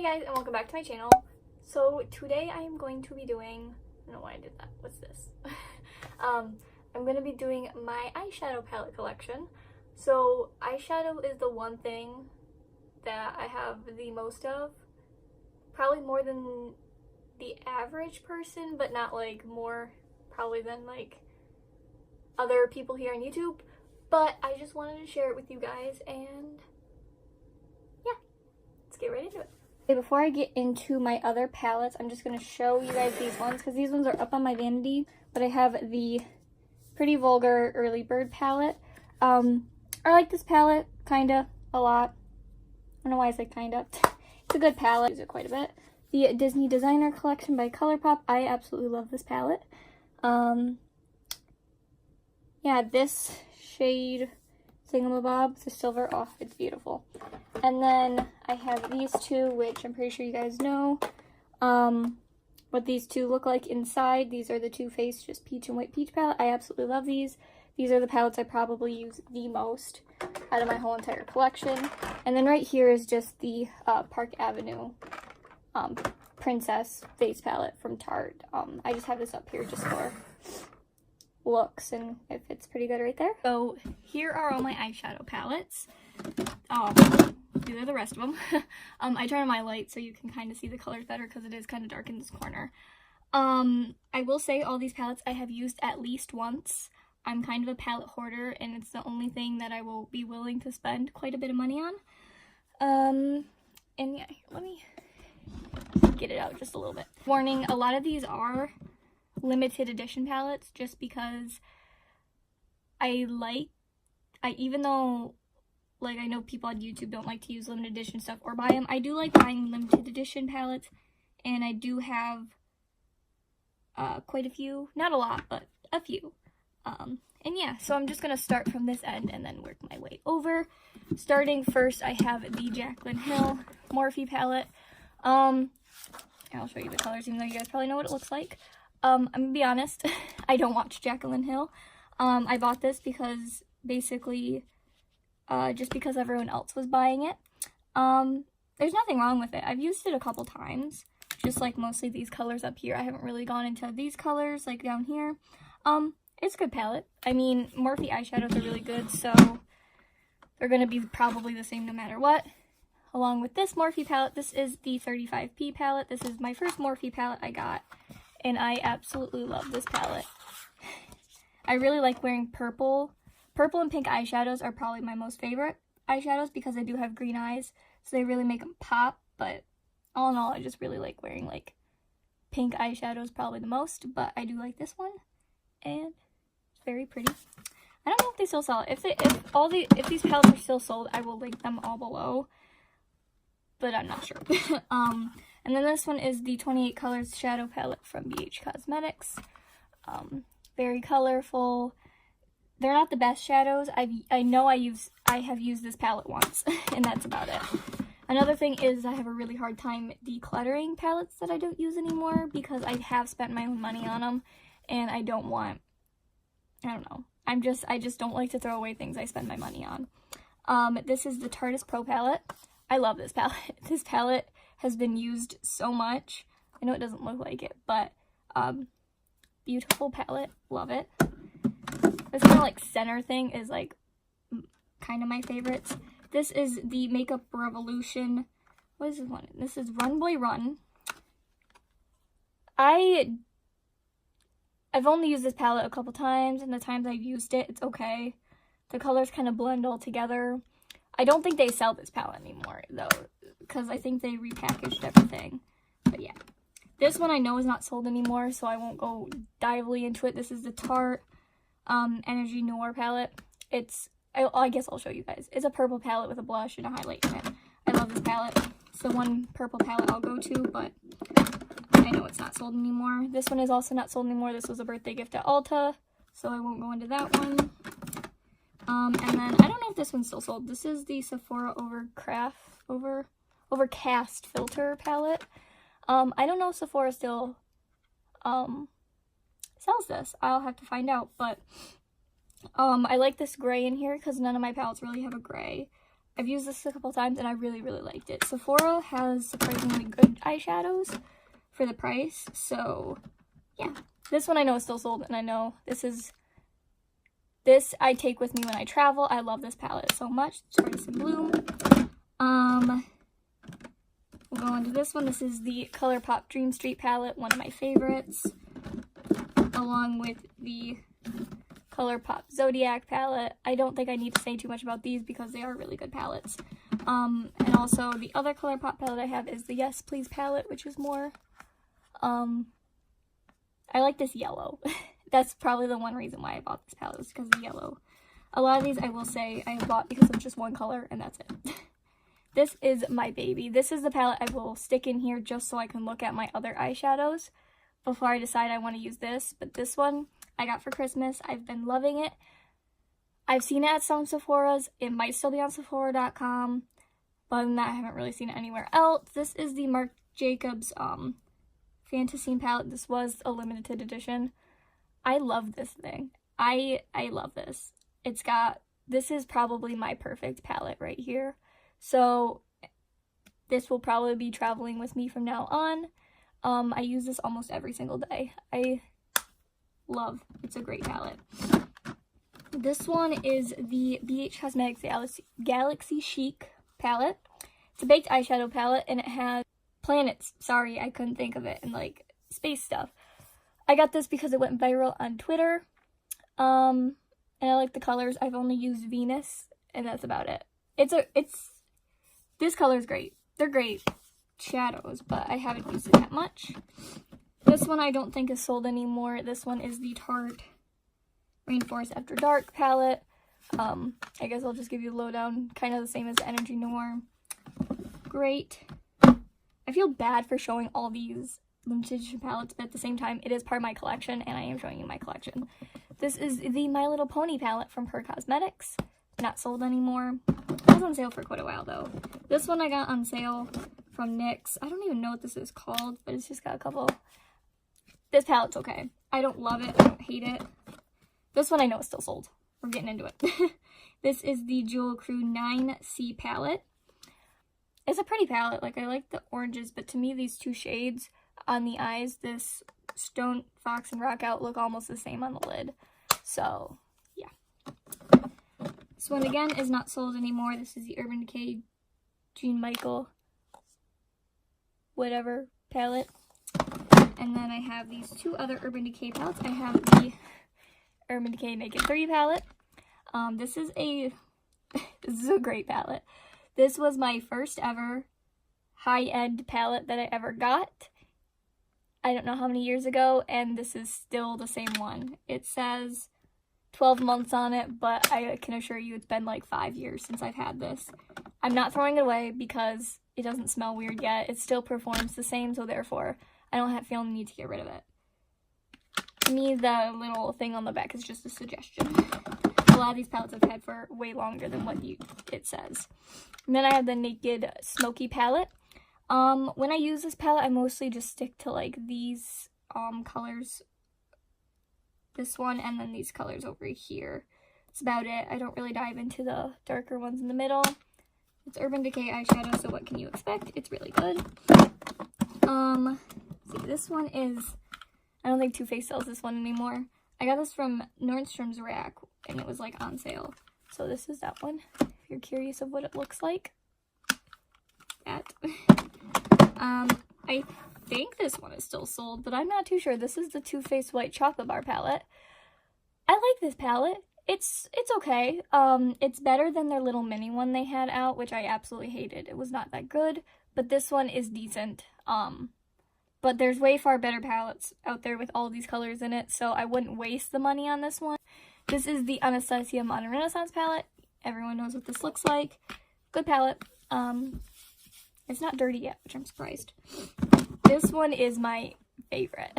guys, and welcome back to my channel. So today I am going to be doing, I don't know why I did that, what's this? I'm going to be doing my eyeshadow palette collection. So eyeshadow is the one thing that I have the most of, probably more than the average person, but not like more probably than like other people here on YouTube. But I just wanted to share it with you guys, and yeah, let's get right into it. Okay, before I get into my other palettes, I'm just going to show you guys these ones because these ones are up on my vanity. But I have the Pretty Vulgar Early Bird palette. I like this palette kinda a lot. I don't know why I said kinda. It's a good palette. I use it quite a bit. The Disney Designer Collection by ColourPop. I absolutely love this palette. Yeah, this shade Thingamabob, the silver, oh, it's beautiful. And then I have these two, which I'm pretty sure you guys know what these two look like inside. These are the Too Faced just peach and white peach palette. I absolutely love these. These are the palettes I probably use the most out of my whole entire collection. And then right here is just the Park Avenue Princess face palette from Tarte. I just have this up here just for looks, and it fits pretty good right there. So here are all my eyeshadow palettes. These are the rest of them. I turn on my light so you can kind of see the colors better because it is kind of dark in this corner. I will say all these palettes I have used at least once. I'm kind of a palette hoarder, and it's the only thing that I will be willing to spend quite a bit of money on. And yeah, let me get it out just a little bit. Warning, a lot of these are limited edition palettes just because even though like I know people on YouTube don't like to use limited edition stuff or buy them, I do like buying limited edition palettes, and I do have quite a few, not a lot, but a few. And yeah, so I'm just gonna start from this end and then work my way over. Starting first, I have the Jaclyn Hill Morphe palette. I'll show you the colors even though you guys probably know what it looks like. I'm gonna be honest, I don't watch Jaclyn Hill. I bought this because basically just because everyone else was buying it. There's nothing wrong with it. I've used it a couple times, just like mostly these colors up here. I haven't really gone into these colors like down here. It's a good palette. I mean, Morphe eyeshadows are really good, so they're gonna be probably the same no matter what. Along with this Morphe palette, this is the 35p palette. This is my first Morphe palette I got, and I absolutely love this palette. I really like wearing purple. Purple and pink eyeshadows are probably my most favorite eyeshadows because I do have green eyes, so they really make them pop. But all in all, I just really like wearing like pink eyeshadows probably the most, but I do like this one, and it's very pretty. I don't know if they still sell it. If these palettes are still sold, I will link them all below, but I'm not sure. And then this one is the 28 Colors Shadow Palette from BH Cosmetics. Very colorful. They're not the best shadows. I know I have used this palette once, and that's about it. Another thing is I have a really hard time decluttering palettes that I don't use anymore because I have spent my own money on them, and I don't know. I just don't like to throw away things I spend my money on. This is the Tarteist Pro palette. I love this palette. This palette has been used so much. I know it doesn't look like it, but beautiful palette. Love it. This kind of like center thing is like kind of my favorites. This is the Makeup Revolution. What is this one? This is Run Boy Run. I've only used this palette a couple times, and the times I've used it, it's okay. The colors kind of blend all together. I don't think they sell this palette anymore, though, because I think they repackaged everything. But yeah. This one I know is not sold anymore, so I won't go dively into it. This is the Tarte Energy Noir palette. I guess I'll show you guys. It's a purple palette with a blush and a highlight in it. I love this palette. It's the one purple palette I'll go to, but I know it's not sold anymore. This one is also not sold anymore. This was a birthday gift at Ulta, so I won't go into that one. And then, I don't know if this one's still sold. This is the Sephora Overcast Filter palette. I don't know if Sephora still sells this. I'll have to find out, but I like this gray in here because none of my palettes really have a gray. I've used this a couple times and I really, really liked it. Sephora has surprisingly good eyeshadows for the price, so yeah. This one I know is still sold, and I know this I take with me when I travel. I love this palette so much. It's Artist in Bloom. We'll go on to this one. This is the ColourPop Dream Street palette, one of my favorites, along with the ColourPop Zodiac palette. I don't think I need to say too much about these because they are really good palettes. And also the other ColourPop palette I have is the Yes Please palette, which is more, I like this yellow. That's probably the one reason why I bought this palette, was because of the yellow. A lot of these I will say I have bought because of just one color, and that's it. This is my baby. This is the palette I will stick in here just so I can look at my other eyeshadows before I decide I want to use this. But this one I got for Christmas. I've been loving it. I've seen it at some Sephora's. It might still be on Sephora.com. But other than that, I haven't really seen it anywhere else. This is the Marc Jacobs Fantasy palette. This was a limited edition. I love this thing. I love this. This is probably my perfect palette right here. So this will probably be traveling with me from now on. I use this almost every single day. It's a great palette. This one is the BH Cosmetics Galaxy Chic palette. It's a baked eyeshadow palette, and it has planets. Sorry, I couldn't think of it, and like space stuff. I got this because it went viral on Twitter. And I like the colors. I've only used Venus, and that's about it. This color is great. They're great shadows, but I haven't used it that much. This one I don't think is sold anymore. This one is the Tarte Rainforest After Dark palette. I guess I'll just give you a lowdown. Kind of the same as the Energy Noir. Great. I feel bad for showing all these limited edition palettes, but at the same time, it is part of my collection, and I am showing you my collection. This is the My Little Pony palette from Her Cosmetics. Not sold anymore. It was on sale for quite a while, though. This one I got on sale from NYX. I don't even know what this is called, but it's just got a couple. This palette's okay. I don't love it. I don't hate it. This one I know is still sold. We're getting into it. This is the Jewel Crew 9C palette. It's a pretty palette. Like, I like the oranges, but to me, these two shades on the eyes, this Stone, Fox, and Rock Out, look almost the same on the lid. So, yeah. This one, again, is not sold anymore. This is the Urban Decay Jean Michael whatever palette. And then I have these two other Urban Decay palettes. I have the Urban Decay Naked 3 palette. This is a great palette. This was my first ever high-end palette that I ever got. I don't know how many years ago, and this is still the same one. It says 12 months on it, but I can assure you it's been like 5 years since I've had this. I'm not throwing it away because it doesn't smell weird yet. It still performs the same, so therefore I don't feel the need to get rid of it. To me, the little thing on the back is just a suggestion. A lot of these palettes I've had for way longer than what it says. And then I have the Naked Smoky palette. When I use this palette, I mostly just stick to like these colors. This one and then these colors over here. That's about it. I don't really dive into the darker ones in the middle. It's Urban Decay eyeshadow, so what can you expect? It's really good. See, this one is, I don't think Too Faced sells this one anymore. I got this from Nordstrom's Rack, and it was like on sale. So this is that one, if you're curious of what it looks like. That. I think this one is still sold, but I'm not too sure. This is the Too Faced White Chocolate Bar palette. I like this palette. It's okay. It's better than their little mini one they had out, which I absolutely hated. It was not that good, but this one is decent. But there's way far better palettes out there with all these colors in it, so I wouldn't waste the money on this one. This is the Anastasia Modern Renaissance palette. Everyone knows what this looks like. Good palette. It's not dirty yet, which I'm surprised. This one is my favorite.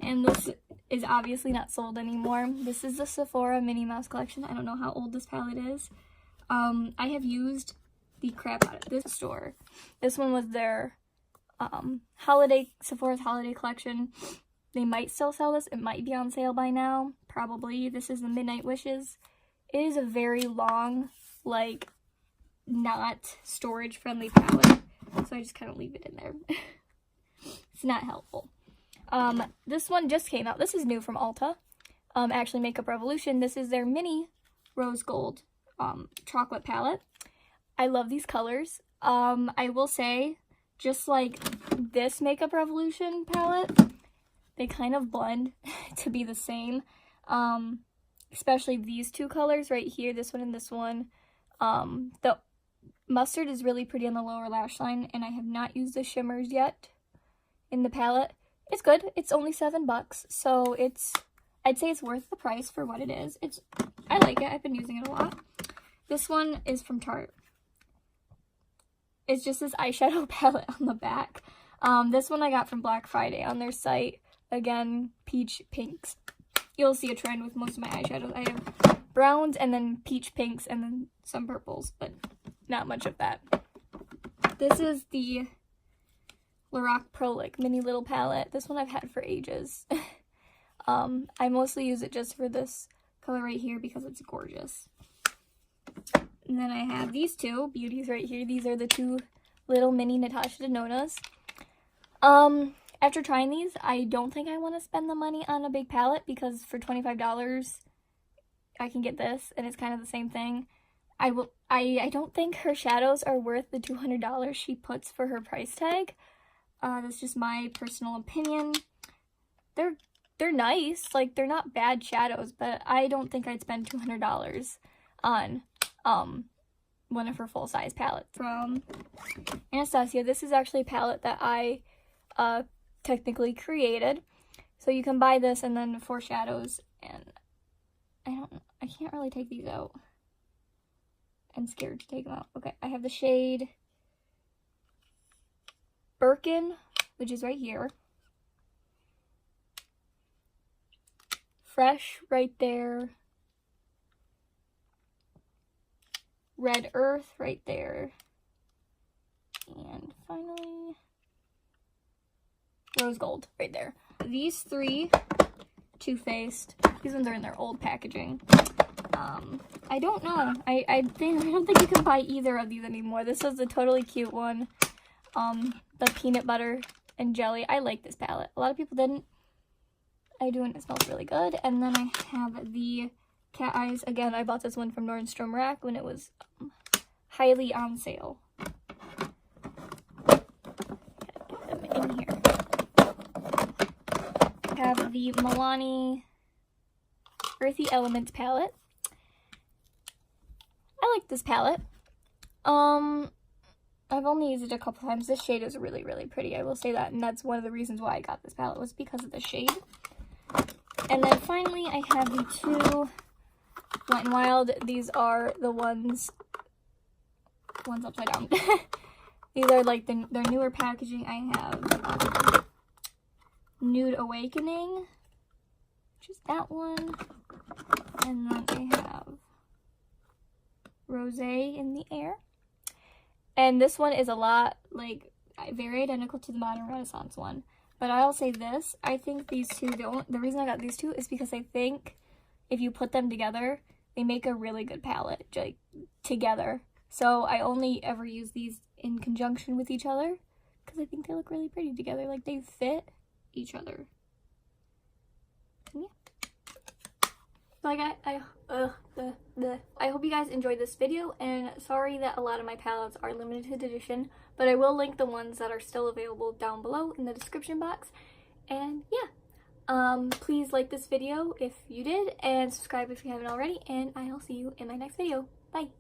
And this is obviously not sold anymore. This is the Sephora Minnie Mouse collection. I don't know how old this palette is. I have used the crap out of this store. This one was their Sephora's holiday collection. They might still sell this. It might be on sale by now. Probably. This is the Midnight Wishes. It is a very long, like, not storage friendly palette, so I just kind of leave it in there. It's not helpful. This one just came out. This is new from Ulta. Actually Makeup Revolution. This is their mini rose gold chocolate palette. I love these colors. I will say, just like this Makeup Revolution palette, they kind of blend to be the same. Especially these two colors right here, this one and this one. The mustard is really pretty on the lower lash line, and I have not used the shimmers yet in the palette. It's good. It's only $7, so I'd say it's worth the price for what it is. I like it. I've been using it a lot. This one is from Tarte. It's just this eyeshadow palette on the back. This one I got from Black Friday on their site. Again, peach pinks. You'll see a trend with most of my eyeshadows. I have browns and then peach pinks and then some purples, but not much of that. This is the Lorac Prolic mini little palette. This one I've had for ages. I mostly use it just for this color right here because it's gorgeous. And then I have these two beauties right here. These are the two little mini Natasha Denonas. After trying these, I don't think I want to spend the money on a big palette because for $25, I can get this, and it's kind of the same thing. I don't think her shadows are worth the $200 she puts for her price tag. That's just my personal opinion. They're nice, like they're not bad shadows, but I don't think I'd spend $200 on one of her full-size palettes. From Anastasia, this is actually a palette that I technically created. So you can buy this and then 4 shadows, and I can't really take these out. I'm scared to take them out. Okay, I have the shade Birkin, which is right here. Fresh right there. Red Earth right there. And finally, Rose Gold right there. These 3 Too Faced. These ones are in their old packaging. I don't know. I don't think you can buy either of these anymore. This is a totally cute one. The peanut butter and jelly. I like this palette. A lot of people didn't. I do, and it smells really good. And then I have the Cat Eyes. Again, I bought this one from Nordstrom Rack when it was highly on sale. Get them in here. I have the Milani Earthy Elements palette. I like this palette. I've only used it a couple times. This shade is really, really pretty. I will say that, and that's one of the reasons why I got this palette was because of the shade. And then finally, I have the 2 Wet n Wild. These are the ones upside down. These are like their newer packaging. I have Nude Awakening, which is that one. And then I have Rosé in the Air. And this one is a lot, like, very identical to the Modern Renaissance one. But I'll say this, I think these two, the reason I got these two is because I think if you put them together, they make a really good palette, like, together. So I only ever use these in conjunction with each other because I think they look really pretty together. Like, they fit each other. And yeah. So I hope you guys enjoyed this video, and sorry that a lot of my palettes are limited edition, but I will link the ones that are still available down below in the description box. And yeah, please like this video if you did, and subscribe if you haven't already, and I'll see you in my next video. Bye!